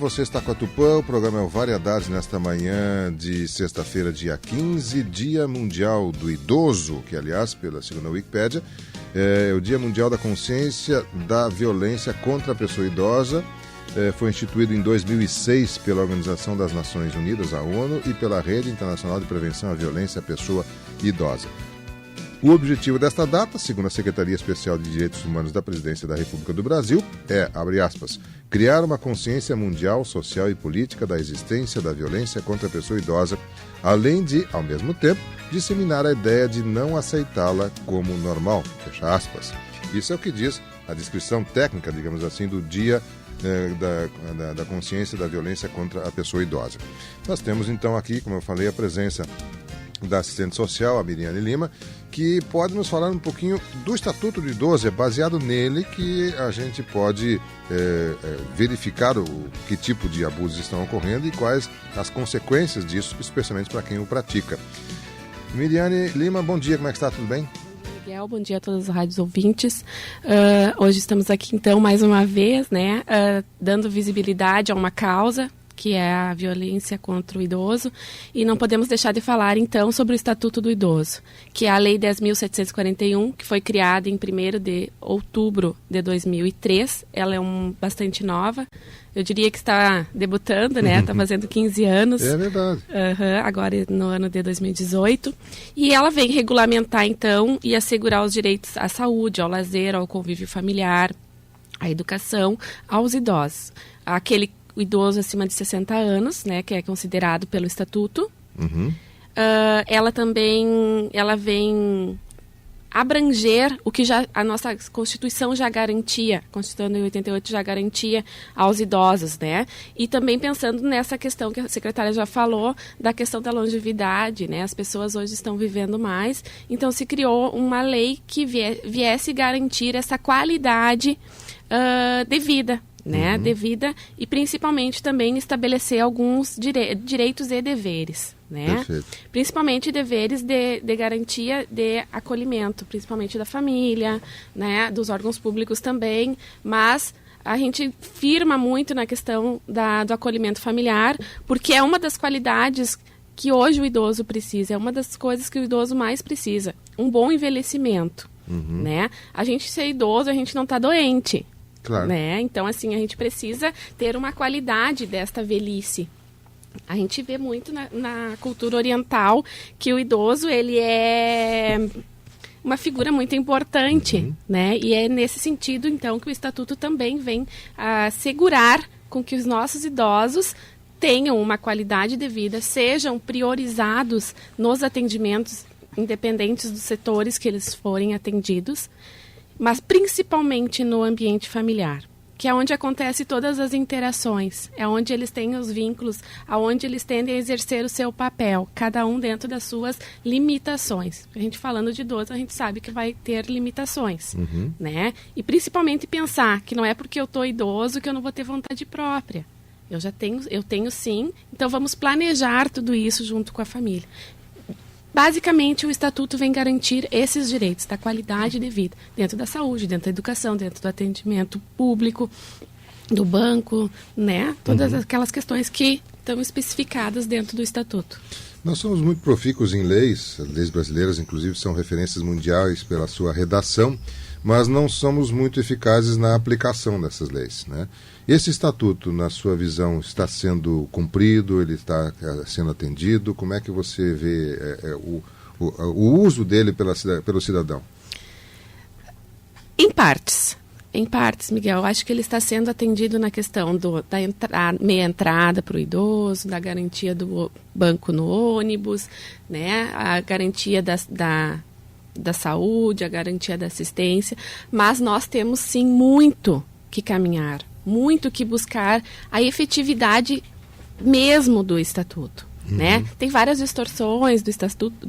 você está com a Tupã, o programa é o Variedades nesta manhã de sexta-feira, dia 15, Dia Mundial do Idoso, que aliás, segundo a Wikipédia, é o Dia Mundial da Consciência da Violência contra a Pessoa Idosa. Foi instituído em 2006 pela Organização das Nações Unidas, a ONU, e pela Rede Internacional de Prevenção à Violência à Pessoa Idosa. O objetivo desta data, segundo a Secretaria Especial de Direitos Humanos da Presidência da República do Brasil, é, abre aspas, criar uma consciência mundial, social e política da existência da violência contra a pessoa idosa, além de, ao mesmo tempo, disseminar a ideia de não aceitá-la como normal, fecha aspas. Isso é o que diz a descrição técnica, digamos assim, do Dia da Consciência da Violência contra a Pessoa Idosa. Nós temos então aqui, como eu falei, a presença da assistente social, a Miriane Lima, que pode nos falar um pouquinho do Estatuto do Idoso. É baseado nele que a gente pode verificar que tipo de abusos estão ocorrendo e quais as consequências disso, especialmente para quem o pratica. Miriane Lima, bom dia, como é que está? Tudo bem? Miguel, bom dia a todas as rádios ouvintes. Hoje estamos aqui, então, mais uma vez, né, dando visibilidade a uma causa, que é a violência contra o idoso, e não podemos deixar de falar, então, sobre o Estatuto do Idoso, que é a Lei 10.741, que foi criada em 1º de outubro de 2003. Ela é bastante nova, eu diria que está debutando, né? Está fazendo 15 anos. É verdade. Agora no ano de 2018. E ela vem regulamentar, então, e assegurar os direitos à saúde, ao lazer, ao convívio familiar, à educação, aos idosos. O idoso acima de 60 anos, né, que é considerado pelo Estatuto. Ela vem abranger o que a nossa Constituição já garantia, a Constituição de 88 já garantia aos idosos, né? E também pensando nessa questão que a secretária já falou, da questão da longevidade, né? As pessoas hoje estão vivendo mais, então se criou uma lei que viesse garantir essa qualidade de vida, né, devida, e principalmente também estabelecer alguns direitos e deveres, né? Perfeito. Principalmente deveres de garantia de acolhimento, principalmente da família, né, dos órgãos públicos também, mas a gente firma muito na questão do acolhimento familiar, porque é uma das qualidades que hoje o idoso precisa, é uma das coisas que o idoso mais precisa, um bom envelhecimento, né? A gente ser idoso, a gente não está doente. Claro. Né? Então, assim, a gente precisa ter uma qualidade desta velhice. A gente vê muito na cultura oriental que o idoso, ele é uma figura muito importante, né? E é nesse sentido, então, que o Estatuto também vem assegurar com que os nossos idosos tenham uma qualidade de vida, sejam priorizados nos atendimentos, independentes dos setores que eles forem atendidos, mas principalmente no ambiente familiar, que é onde acontecem todas as interações, é onde eles têm os vínculos, aonde eles tendem a exercer o seu papel, cada um dentro das suas limitações. A gente falando de idoso, a gente sabe que vai ter limitações, né? E principalmente pensar que não é porque eu estou idoso que eu não vou ter vontade própria. Eu tenho sim, então vamos planejar tudo isso junto com a família. Basicamente, o Estatuto vem garantir esses direitos da qualidade de vida, dentro da saúde, dentro da educação, dentro do atendimento público, do banco, né? Todas aquelas questões que estão especificadas dentro do Estatuto. Nós somos muito profícuos em leis, as leis brasileiras, inclusive, são referências mundiais pela sua redação, mas não somos muito eficazes na aplicação dessas leis, né? Esse estatuto, na sua visão, está sendo cumprido, ele está sendo atendido? Como é que você vê o uso dele pelo cidadão? Em partes, Miguel. Eu acho que ele está sendo atendido na questão da meia entrada para o idoso, da garantia do banco no ônibus, né? A garantia da saúde, a garantia da assistência, mas nós temos sim muito que caminhar, muito que buscar a efetividade mesmo do Estatuto, né? Tem várias distorções do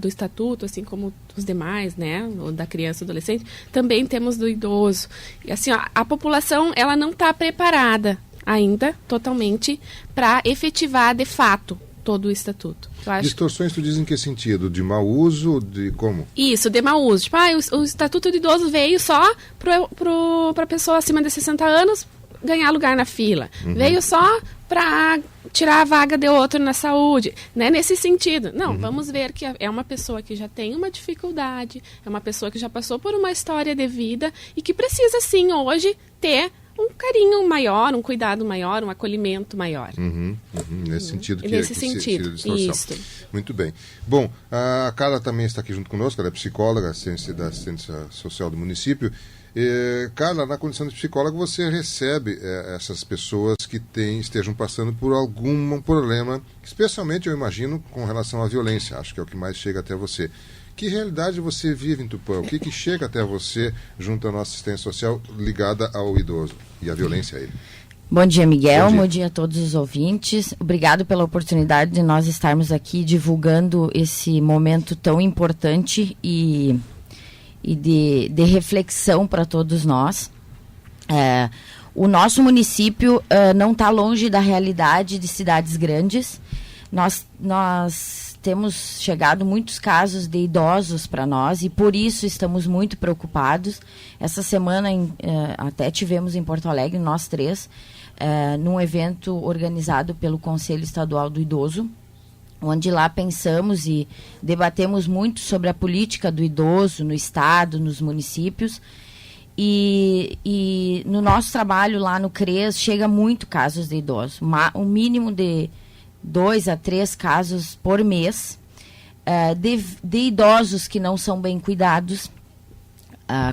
estatuto, assim como os demais, né? O da criança e adolescente, também temos do idoso. E assim, a população, ela não está preparada ainda totalmente para efetivar de fato todo o Estatuto. Distorções, tu diz em que sentido? De mau uso? De como? Isso, de mau uso. Tipo, o Estatuto do Idoso veio só para pessoa acima de 60 anos, ganhar lugar na fila, veio só para tirar a vaga de outro na saúde, né? Nesse sentido. Não, vamos ver que é uma pessoa que já tem uma dificuldade, é uma pessoa que já passou por uma história de vida e que precisa, sim, hoje ter um carinho maior, um cuidado maior, um acolhimento maior. Nesse sentido que Nesse que sentido, distorção. isso. Muito bem. Bom, a Carla também está aqui junto conosco, ela é psicóloga da assistência social do município. Carla, na condição de psicóloga, você recebe essas pessoas que estejam passando por algum problema, especialmente, eu imagino, com relação à violência, acho que é o que mais chega até você. Que realidade você vive em Tupã? O que chega até você junto à nossa assistência social ligada ao idoso e à violência a ele? Bom dia, Miguel. Bom dia a todos os ouvintes. Obrigado pela oportunidade de nós estarmos aqui divulgando esse momento tão importante e de reflexão para todos nós. O nosso município não está longe da realidade de cidades grandes. Nós temos chegado muitos casos de idosos para nós e por isso estamos muito preocupados. Essa semana até tivemos em Porto Alegre, nós três, num evento organizado pelo Conselho Estadual do Idoso, onde lá pensamos e debatemos muito sobre a política do idoso no estado, nos municípios. E no nosso trabalho lá no CRES chega muito casos de idosos, um mínimo de 2 a 3 casos por mês de idosos que não são bem cuidados.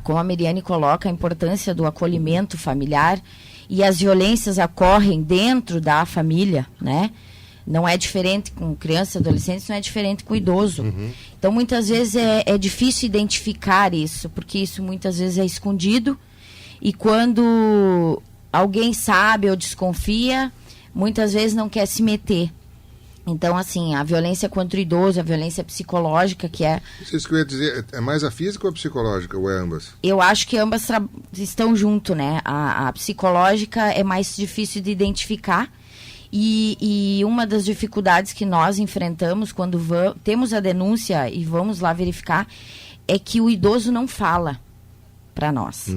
Como a Miriane coloca, a importância do acolhimento familiar, e as violências ocorrem dentro da família, né? Não é diferente com criança e adolescente, não é diferente com idoso. Então, muitas vezes é difícil identificar isso, porque isso muitas vezes é escondido, e quando alguém sabe ou desconfia, muitas vezes não quer se meter. Então, assim, a violência contra o idoso, a violência psicológica, que é... Isso que eu ia dizer, é mais a física ou a psicológica, ou é ambas? Eu acho que ambas estão junto, né? A psicológica é mais difícil de identificar, e uma das dificuldades que nós enfrentamos quando temos a denúncia e vamos lá verificar, é que o idoso não fala para nós,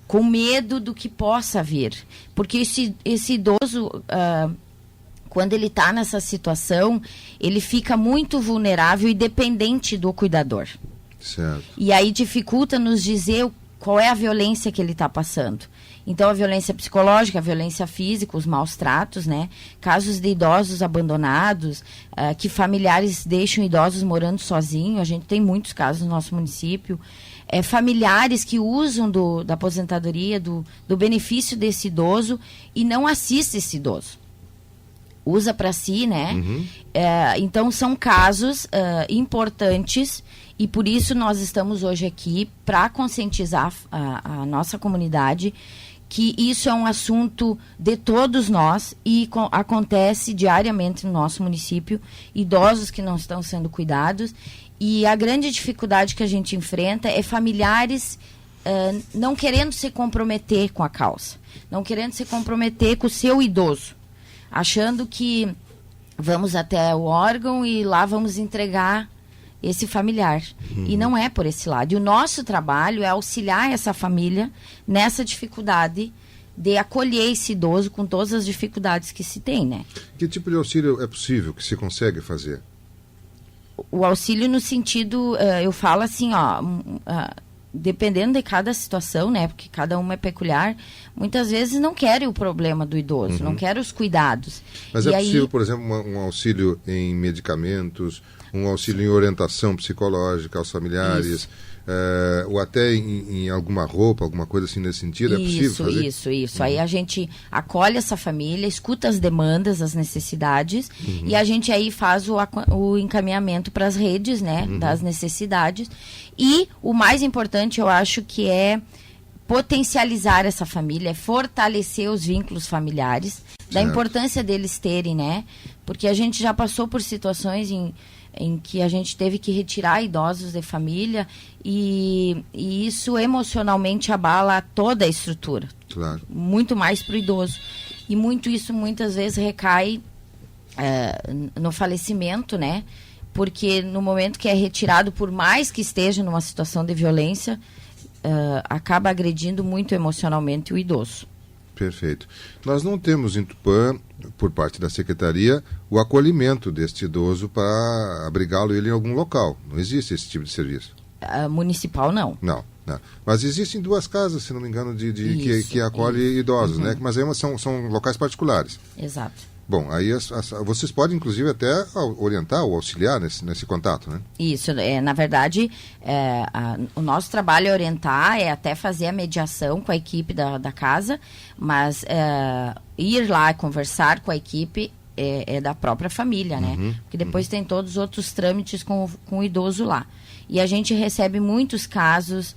com medo do que possa vir. Porque esse idoso... quando ele está nessa situação, ele fica muito vulnerável e dependente do cuidador. Certo. E aí dificulta nos dizer qual é a violência que ele está passando. Então, a violência psicológica, a violência física, os maus tratos, né? Casos de idosos abandonados, que familiares deixam idosos morando sozinhos. A gente tem muitos casos no nosso município. Familiares que usam da aposentadoria, do benefício desse idoso e não assistem esse idoso. Usa para si, né? Então, são casos importantes e por isso nós estamos hoje aqui para conscientizar a nossa comunidade que isso é um assunto de todos nós e acontece diariamente no nosso município, idosos que não estão sendo cuidados, e a grande dificuldade que a gente enfrenta é familiares não querendo se comprometer com a causa, não querendo se comprometer com o seu idoso, achando que vamos até o órgão e lá vamos entregar esse familiar. E não é por esse lado. E o nosso trabalho é auxiliar essa família nessa dificuldade de acolher esse idoso com todas as dificuldades que se tem, né? Que tipo de auxílio é possível, que se consegue fazer? O auxílio no sentido, eu falo assim, dependendo de cada situação, né? Porque cada uma é peculiar, muitas vezes não querem o problema do idoso, não querem os cuidados. Mas é possível, por exemplo, um auxílio em medicamentos, um auxílio em orientação psicológica aos familiares, ou até em alguma roupa, alguma coisa assim nesse sentido? É possível fazer? Isso. Aí a gente acolhe essa família, escuta as demandas, as necessidades, e a gente aí faz o encaminhamento para as redes, né, das necessidades. E o mais importante, eu acho que é potencializar essa família, é fortalecer os vínculos familiares, da importância deles terem, né? Porque a gente já passou por situações em que a gente teve que retirar idosos de família e isso emocionalmente abala toda a estrutura. Claro. Muito mais para o idoso. E isso muitas vezes recai no falecimento, né? Porque no momento que é retirado, por mais que esteja numa situação de violência, acaba agredindo muito emocionalmente o idoso. Perfeito. Nós não temos em Tupã, por parte da Secretaria, o acolhimento deste idoso para abrigá-lo ele em algum local. Não existe esse tipo de serviço. Municipal, não. Não. Mas existem 2 casas, se não me engano, que acolhe idosos, né? Mas aí são locais particulares. Exato. Bom, aí vocês podem, inclusive, até orientar ou auxiliar nesse contato, né? Isso, na verdade, o nosso trabalho é orientar, é até fazer a mediação com a equipe da casa, mas ir lá conversar com a equipe é da própria família, né? Porque depois tem todos os outros trâmites com o idoso lá. E a gente recebe muitos casos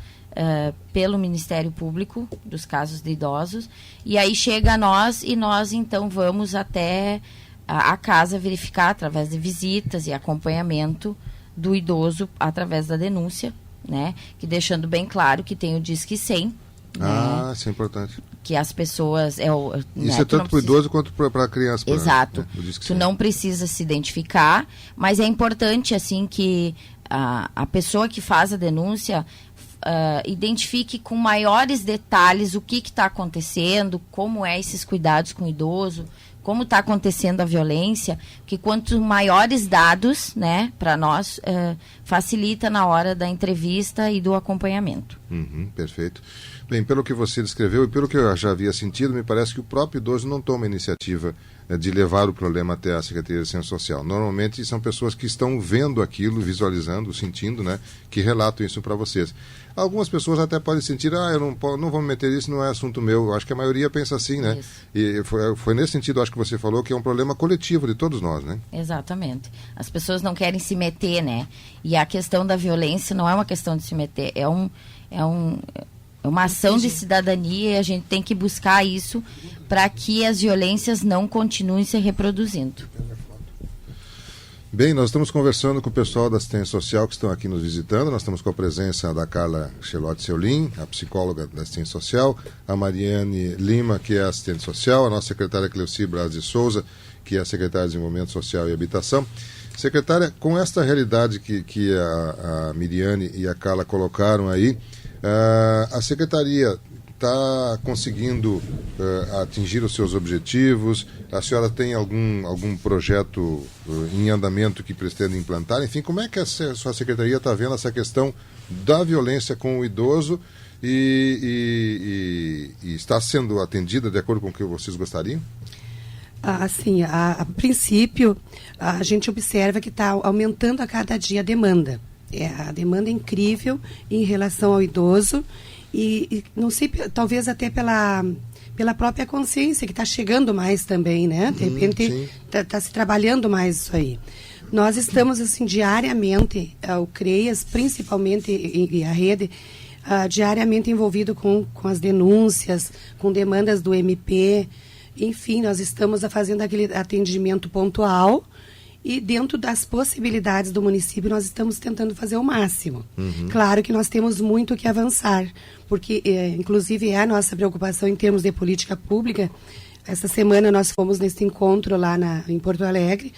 pelo Ministério Público, dos casos de idosos, e aí chega a nós e nós então vamos até a casa verificar através de visitas e acompanhamento do idoso através da denúncia, né? Que deixando bem claro que tem o Disque 100. Ah, isso é importante. Que as pessoas... Isso é tanto para o idoso quanto para a criança. Exato. Tu não precisa se identificar, mas é importante assim que a pessoa que faz a denúncia identifique com maiores detalhes o que está acontecendo, como é esses cuidados com o idoso, como está acontecendo a violência, que quanto maiores dados, né, para nós, facilita na hora da entrevista e do acompanhamento. Perfeito. Bem, pelo que você descreveu e pelo que eu já havia sentido, me parece que o próprio idoso não toma a iniciativa de levar o problema até a Secretaria de Assistência Social. Normalmente são pessoas que estão vendo aquilo, visualizando, sentindo, né, que relatam isso para vocês. Algumas pessoas até podem sentir, eu não vou me meter nisso, não é assunto meu. Eu acho que a maioria pensa assim, né? Isso. E foi nesse sentido, acho que você falou, que é um problema coletivo de todos nós, né? Exatamente. As pessoas não querem se meter, né? E a questão da violência não é uma questão de se meter, é uma ação de cidadania e a gente tem que buscar isso para que as violências não continuem se reproduzindo. Bem, nós estamos conversando com o pessoal da assistência social que estão aqui nos visitando. Nós estamos com a presença da Carla Chelotti Seulin, a psicóloga da assistência social, a Mariane Lima, que é assistente social, a nossa secretária Cleuci Braz de Souza, que é a secretária de Desenvolvimento Social e Habitação. Secretária, com esta realidade que a Miriane e a Carla colocaram aí, a secretaria está conseguindo atingir os seus objetivos? A senhora tem algum projeto em andamento que pretende implantar? Enfim, como é que a sua secretaria está vendo essa questão da violência com o idoso e está sendo atendida de acordo com o que vocês gostariam? Sim, a princípio, a gente observa que está aumentando a cada dia a demanda. A demanda é incrível em relação ao idoso e não sei, talvez até pela própria consciência que está chegando mais também, né? De repente está se trabalhando mais isso aí. Nós estamos assim diariamente, o CREAS principalmente e a rede, diariamente envolvido com as denúncias, com demandas do MP. Enfim, nós estamos fazendo aquele atendimento pontual e dentro das possibilidades do município nós estamos tentando fazer o máximo. Claro que nós temos muito que avançar, porque inclusive é a nossa preocupação em termos de política pública. Essa semana nós fomos nesse encontro lá em Porto Alegre,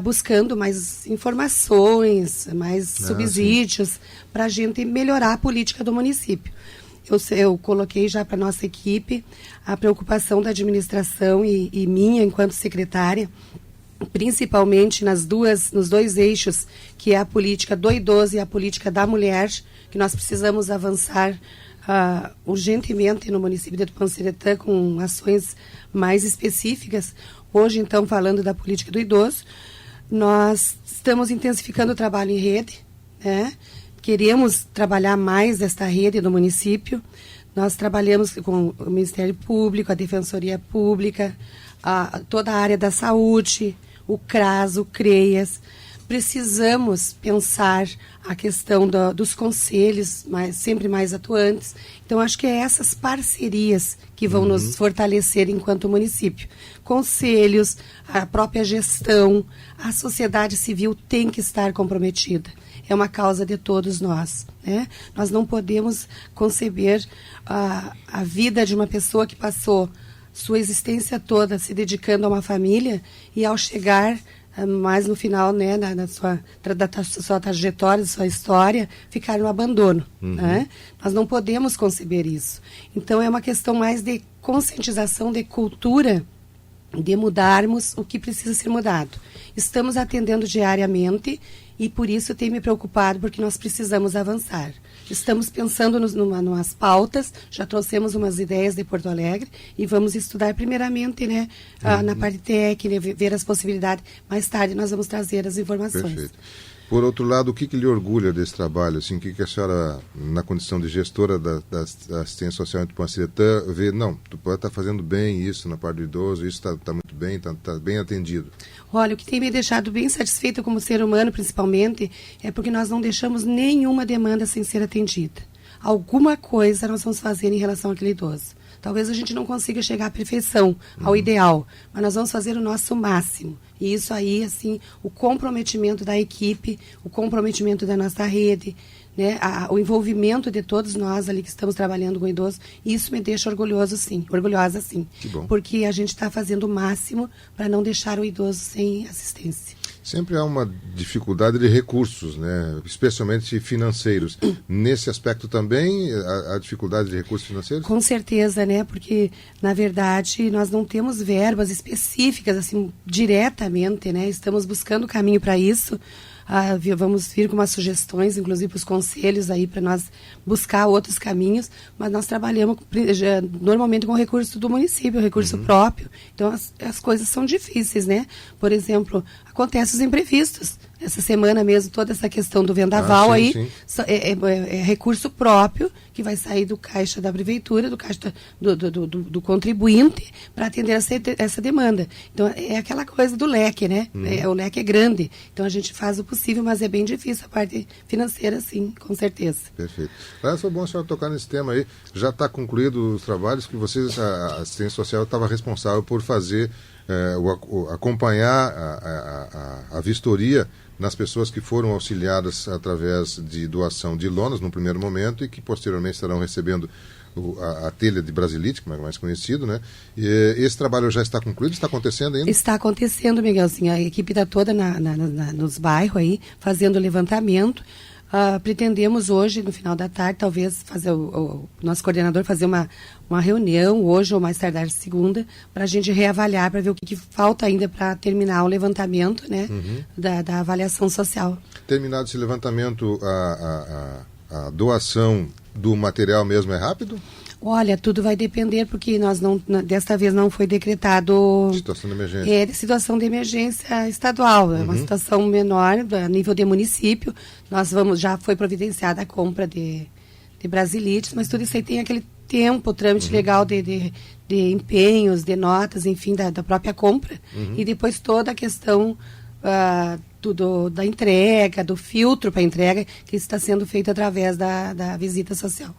buscando mais informações, mais subsídios para a gente melhorar a política do município. Eu coloquei já para a nossa equipe a preocupação da administração e minha enquanto secretária, principalmente nos dois eixos, que é a política do idoso e a política da mulher, que nós precisamos avançar urgentemente no município de Tupanciretã com ações mais específicas. Hoje, então, falando da política do idoso, nós estamos intensificando o trabalho em rede, né? Queremos trabalhar mais esta rede do município. Nós trabalhamos com o Ministério Público, a Defensoria Pública, toda a área da saúde, o CRAS, o CREAS. Precisamos pensar a questão dos conselhos sempre mais atuantes. Então, acho que é essas parcerias que vão nos fortalecer enquanto município. Conselhos, a própria gestão, a sociedade civil tem que estar comprometida. É uma causa de todos nós, né? Nós não podemos conceber a vida de uma pessoa que passou sua existência toda se dedicando a uma família e ao chegar mas no final, né, da sua trajetória, da sua história, ficaram no abandono. Né? Nós não podemos conceber isso. Então, é uma questão mais de conscientização, de cultura, de mudarmos o que precisa ser mudado. Estamos atendendo diariamente e por isso tem me preocupado, porque nós precisamos avançar. Estamos pensando numas pautas, já trouxemos umas ideias de Porto Alegre e vamos estudar primeiramente, né, na parte técnica, ver as possibilidades. Mais tarde nós vamos trazer as informações. Perfeito. Por outro lado, o que lhe orgulha desse trabalho? Assim, o que a senhora, na condição de gestora da assistência social em Tupanciretã, vê, não, Tupã está fazendo bem isso na parte do idoso, isso está muito bem, está bem atendido? Olha, o que tem me deixado bem satisfeita como ser humano, principalmente, é porque nós não deixamos nenhuma demanda sem ser atendida. Alguma coisa nós vamos fazer em relação àquele idoso. Talvez a gente não consiga chegar à perfeição, ao ideal, mas nós vamos fazer o nosso máximo. E isso aí, assim, o comprometimento da equipe, o comprometimento da nossa rede, né, o envolvimento de todos nós ali que estamos trabalhando com o idoso, isso me deixa orgulhosa, sim. Que bom. Porque a gente está fazendo o máximo para não deixar o idoso sem assistência. Sempre há uma dificuldade de recursos, né? Especialmente financeiros. Nesse aspecto também, há dificuldade de recursos financeiros? Com certeza, né? Porque, na verdade, nós não temos verbas específicas, assim, diretamente, né? Estamos buscando caminho para isso. Vamos vir com umas sugestões, inclusive para os conselhos aí, para nós buscar outros caminhos, mas nós trabalhamos normalmente com recurso do município, recurso próprio. Então, as coisas são difíceis, né? Por exemplo, acontecem os imprevistos. Essa semana mesmo, toda essa questão do vendaval sim. É recurso próprio que vai sair do caixa da prefeitura, do caixa do contribuinte, para atender essa demanda. Então, é aquela coisa do leque, né? O leque é grande. Então, a gente faz o possível, mas é bem difícil a parte financeira, sim, com certeza. Perfeito. Mas foi bom a senhora tocar nesse tema aí. Já está concluído os trabalhos que vocês, a assistência social, estava responsável por fazer, acompanhar a vistoria nas pessoas que foram auxiliadas através de doação de lonas no primeiro momento e que posteriormente estarão recebendo a telha de brasilite, como é mais conhecido, né? E esse trabalho já está concluído? Está acontecendo ainda? Está acontecendo, Miguelzinho. A equipe está toda nos bairros aí, fazendo o levantamento. Pretendemos hoje, no final da tarde, talvez fazer o nosso coordenador fazer uma reunião hoje ou mais tardar segunda, para a gente reavaliar, para ver o que falta ainda para terminar o levantamento, né, da avaliação social. Terminado esse levantamento, a doação do material mesmo é rápido? Olha, tudo vai depender, porque desta vez não foi decretado situação de emergência. Situação de emergência estadual, é uma situação menor, a nível de município. Já foi providenciada a compra de brasilites, mas tudo isso aí tem aquele tempo, trâmite legal de empenhos, de notas, enfim, da própria compra. E depois toda a questão da entrega, do filtro para entrega, que está sendo feito através da visita social.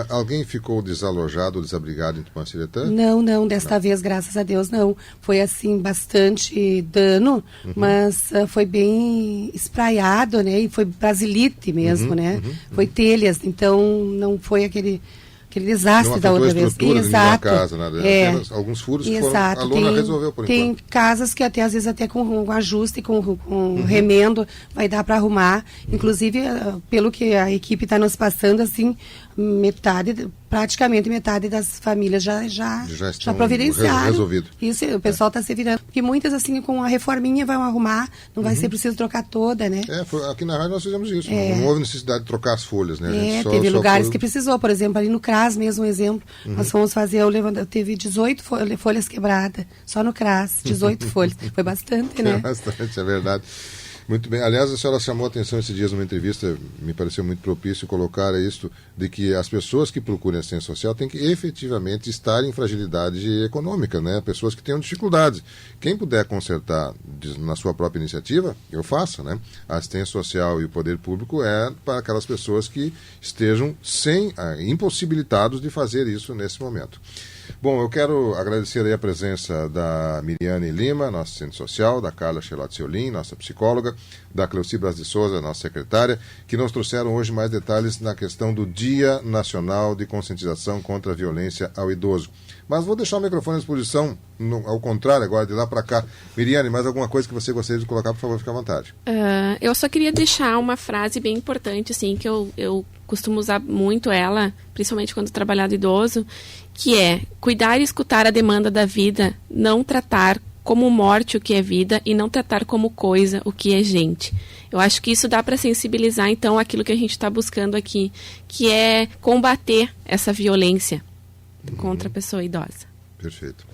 Alguém ficou desalojado ou desabrigado em Tupanciretã? Não, desta vez, graças a Deus, não. Foi, assim, bastante dano, mas foi bem espraiado, né? E foi brasilite mesmo, né? Foi telhas, então não foi aquele desastre da outra vez. Exato. Casa, né? Apenas alguns furos que a lona resolveu por enquanto. Tem casas que às vezes até com ajuste, com remendo, vai dar para arrumar. Inclusive, pelo que a equipe está nos passando, assim, praticamente metade das famílias já providenciaram. Resolvido. Isso, o pessoal está se virando. Porque muitas, assim, com a reforminha vão arrumar, não vai ser preciso trocar toda, né? Aqui na rádio nós fizemos isso. Não houve necessidade de trocar as folhas, né? Teve lugares que precisou, por exemplo, ali no CRAS mesmo, um exemplo. Nós fomos fazer teve 18 folhas quebradas, só no CRAS, 18 folhas. Foi bastante, né? Bastante, é verdade. Muito bem. Aliás, a senhora chamou a atenção esses dias numa entrevista, me pareceu muito propício colocar isso, de que as pessoas que procuram assistência social têm que efetivamente estar em fragilidade econômica, né? Pessoas que tenham dificuldades. Quem puder consertar na sua própria iniciativa, eu faço, né? A assistência social e o poder público é para aquelas pessoas que estejam impossibilitados de fazer isso nesse momento. Bom, eu quero agradecer aí a presença da Miriane Lima, nossa assistente social, da Carla Chelotti-Olim, nossa psicóloga, da Cleuci Braz de Souza, nossa secretária, que nos trouxeram hoje mais detalhes na questão do Dia Nacional de Conscientização contra a Violência ao Idoso. Mas vou deixar o microfone à disposição, ao contrário, agora de lá para cá. Miriane, mais alguma coisa que você gostaria de colocar, por favor, fique à vontade. Eu só queria deixar uma frase bem importante, assim, que eu costumo usar muito ela, principalmente quando trabalhar do idoso, que é cuidar e escutar a demanda da vida, não tratar como morte o que é vida e não tratar como coisa o que é gente. Eu acho que isso dá para sensibilizar, então, aquilo que a gente está buscando aqui, que é combater essa violência contra a pessoa idosa. Perfeito.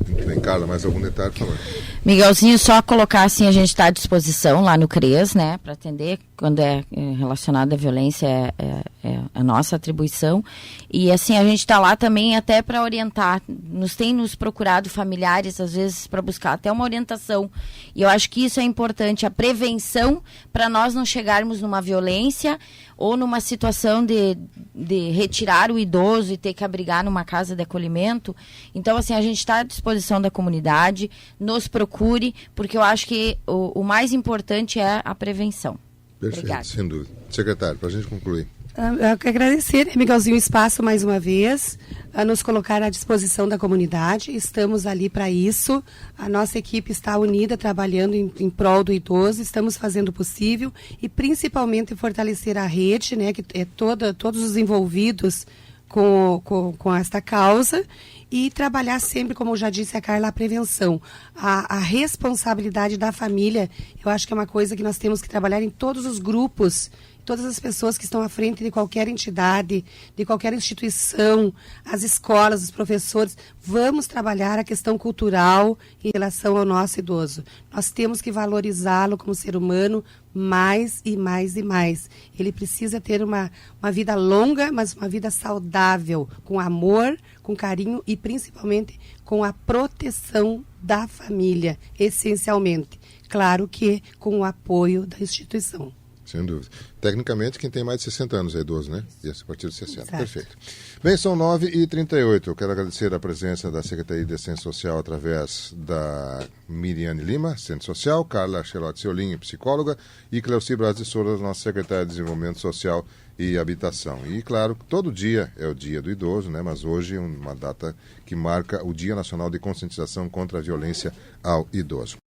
Muito bem, Carla, mais algum detalhe, por favor? Miguelzinho, só colocar assim, a gente está à disposição lá no CRES, né, para atender quando é relacionado à violência, é a nossa atribuição. E assim, a gente está lá também até para orientar. Tem nos procurado familiares, às vezes, para buscar até uma orientação. E eu acho que isso é importante, a prevenção, para nós não chegarmos numa violência ou numa situação de retirar o idoso e ter que abrigar numa casa de acolhimento. Então, assim, a gente está à disposição da comunidade, nos procure, porque eu acho que o mais importante é a prevenção. Perfeito, Obrigada. sem dúvida. Secretário, para a gente concluir. Eu quero agradecer, Miguelzinho, o espaço mais uma vez, a nos colocar à disposição da comunidade. Estamos ali para isso. A nossa equipe está unida, trabalhando em prol do idoso. Estamos fazendo o possível e, principalmente, fortalecer a rede, né, que é todos os envolvidos com esta causa, e trabalhar sempre, como já disse a Carla, a prevenção. A responsabilidade da família, eu acho que é uma coisa que nós temos que trabalhar em todos os grupos, todas as pessoas que estão à frente de qualquer entidade, de qualquer instituição, as escolas, os professores. Vamos trabalhar a questão cultural em relação ao nosso idoso. Nós temos que valorizá-lo como ser humano mais e mais e mais. Ele precisa ter uma vida longa, mas uma vida saudável, com amor, com carinho e principalmente com a proteção da família, essencialmente. Claro que com o apoio da instituição. Sem dúvida. Tecnicamente, quem tem mais de 60 anos é idoso, né? E a partir de 60. Exato. Perfeito. Bem, são 9h38. Eu quero agradecer a presença da Secretaria de Assistência Social através da Miriane Lima, assistente social, Carla Chelotti-Olim, psicóloga, e Cleuci Braz de Souza, nossa secretária de Desenvolvimento Social e Habitação. E, claro, todo dia é o Dia do Idoso, né? Mas hoje é uma data que marca o Dia Nacional de Conscientização contra a Violência ao Idoso.